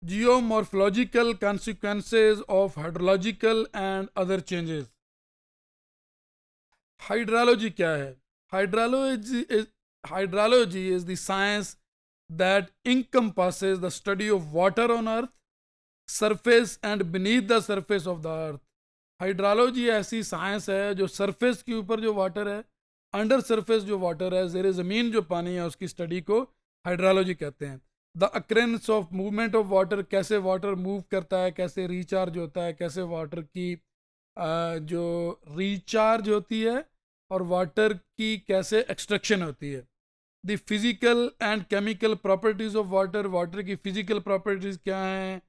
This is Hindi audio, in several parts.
geomorphological consequences of hydrological and other changes. Hydrology क्या है? Hydrology is the science that encompasses the study of water on earth, surface and beneath the surface of the earth. Hydrology ऐसी साइंस है जो सरफेस के ऊपर जो वाटर है, अंडर सरफेस जो वाटर है, ज़ेर ज़मीन जो पानी है, उसकी स्टडी को हाइड्रोलॉजी कहते हैं. The occurrence of movement of water, कैसे वाटर मूव करता है, कैसे रिचार्ज होता है, कैसे वाटर की जो रिचार्ज होती है और वाटर की कैसे एक्सट्रैक्शन होती है. The physical and chemical properties of water, water की फ़िज़िकल प्रॉपर्टीज़ क्या हैं,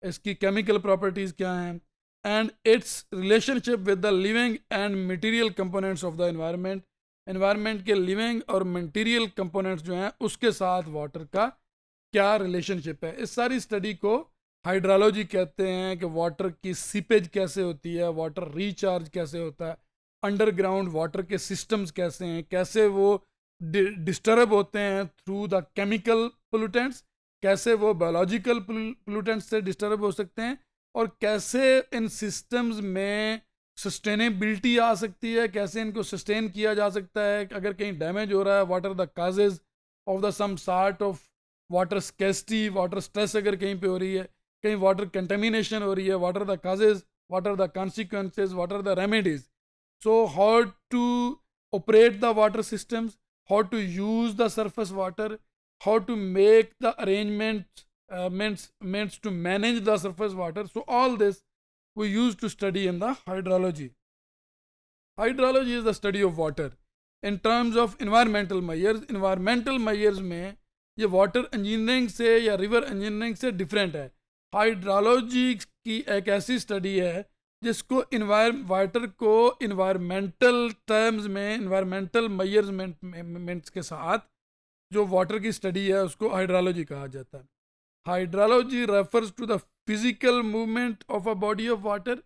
इसकी केमिकल प्रॉपर्टीज़ क्या हैं, and its relationship with the living and material components of the environment. environment के living और material components जो हैं उसके साथ वाटर का क्या रिलेशनशिप है. इस सारी स्टडी को हाइड्रोलॉजी कहते हैं कि वाटर की सीपेज कैसे होती है, वाटर रिचार्ज कैसे होता है, अंडरग्राउंड वाटर के सिस्टम्स कैसे हैं, कैसे वो डिस्टर्ब होते हैं थ्रू द केमिकल पोल्यूटेंट्स, कैसे वो बायोलॉजिकल पोल्यूटेंट्स से डिस्टर्ब हो सकते हैं, और कैसे इन सिस्टम्स में सस्टेनेबिलिटी आ सकती है, कैसे इनको सस्टेन किया जा सकता है. अगर कहीं डैमेज हो रहा है, what are the causes of the some sort of water scarcity, water stress अगर कहीं पे हो रही है, कहीं वाटर कंटेमिनेशन हो रही है, what are the causes, what are the consequences, what are the remedies. So how to operate the water systems, how to use the surface water, how to make the arrangements meant to manage the surface water. So all this we used to study in the hydrology. Hydrology is the study of water in terms of environmental measures. Environmental measures में ये water engineering से या river engineering से different है. हाइड्रोलॉजी की एक ऐसी स्टडी है जिसको वाटर को इन्वायरमेंटल टर्म्स में, इन्वायरमेंटल मेजरमेंट्स के साथ जो वाटर की स्टडी है उसको हाइड्रोलॉजी कहा जाता है. Hydrology refers to the physical movement of a body of water.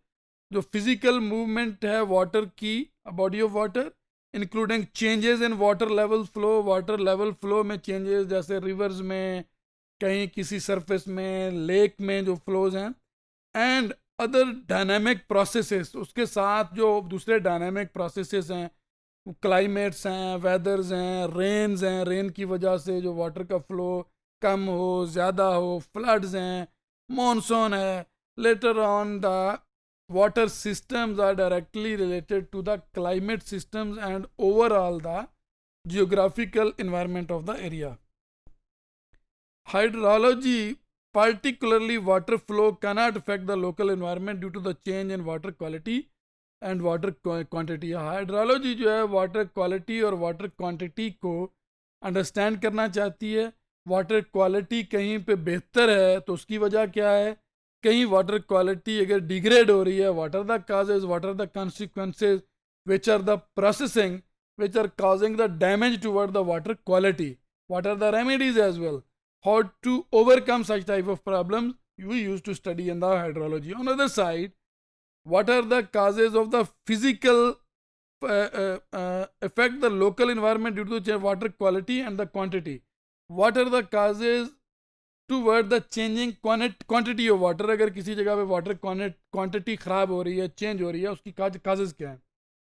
जो फिजिकल मूवमेंट है वाटर की, body of water, including changes in water level flow. Water level flow में चेंजेस, जैसे रिवर्स में, कहीं किसी सरफेस में, लेक में जो फ्लोज हैं, एंड अदर डायनामिक प्रोसेसेस. उसके साथ जो दूसरे डायनामिक प्रोसेसेस हैं, क्लाइमेट्स हैं, वेदर्स हैं, रेन्स हैं, रेन की वजह से जो वाटर का फ्लो कम हो, ज़्यादा हो, फ्लड्स हैं, मॉनसून है. Later on the water systems are directly related to the climate systems and overall the geographical environment of the area. Hydrology, particularly water flow, cannot affect the local environment due to the change in water quality and water quantity. Hydrology जो है वाटर क्वालिटी और वाटर क्वांटिटी को अंडरस्टैंड करना चाहती है. वाटर क्वालिटी कहीं पे बेहतर है तो उसकी वजह क्या है, कहीं वाटर क्वालिटी अगर डिग्रेड हो रही है, what are the causes, what are the consequences, which are the processing which are causing the damage toward the water quality, what are the remedies as well, how to overcome such type of problems we used to study in the hydrology. On the other side, what are the causes of the physical affect the local environment due to the water quality and the quantity. What are the causes toward the changing quantity of water. अगर किसी जगह पे वाटर क्वांटिटी ख़राब हो रही है, चेंज हो रही है, उसकी काजेज क्या हैं.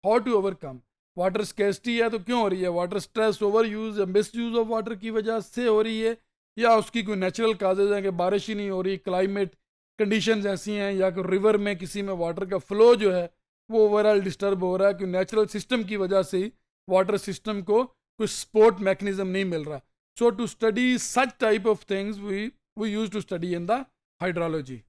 How to overcome. Water scarcity है तो क्यों हो रही है, water stress, overuse, misuse of water की वजह से हो रही है, या उसकी कोई नेचुरल काजेज हैं कि बारिश ही नहीं हो रही, क्लाइमेट कंडीशंस ऐसी हैं, या कि रिवर में किसी में वाटर का फ्लो जो है वो ओवरऑल डिस्टर्ब हो रहा है कि नेचुरल सिस्टम की वजह से ही वाटर सिस्टम को कोई सपोर्ट मैकेनिज्म नहीं मिल रहा. So to study such type of things we use to study in the hydrology.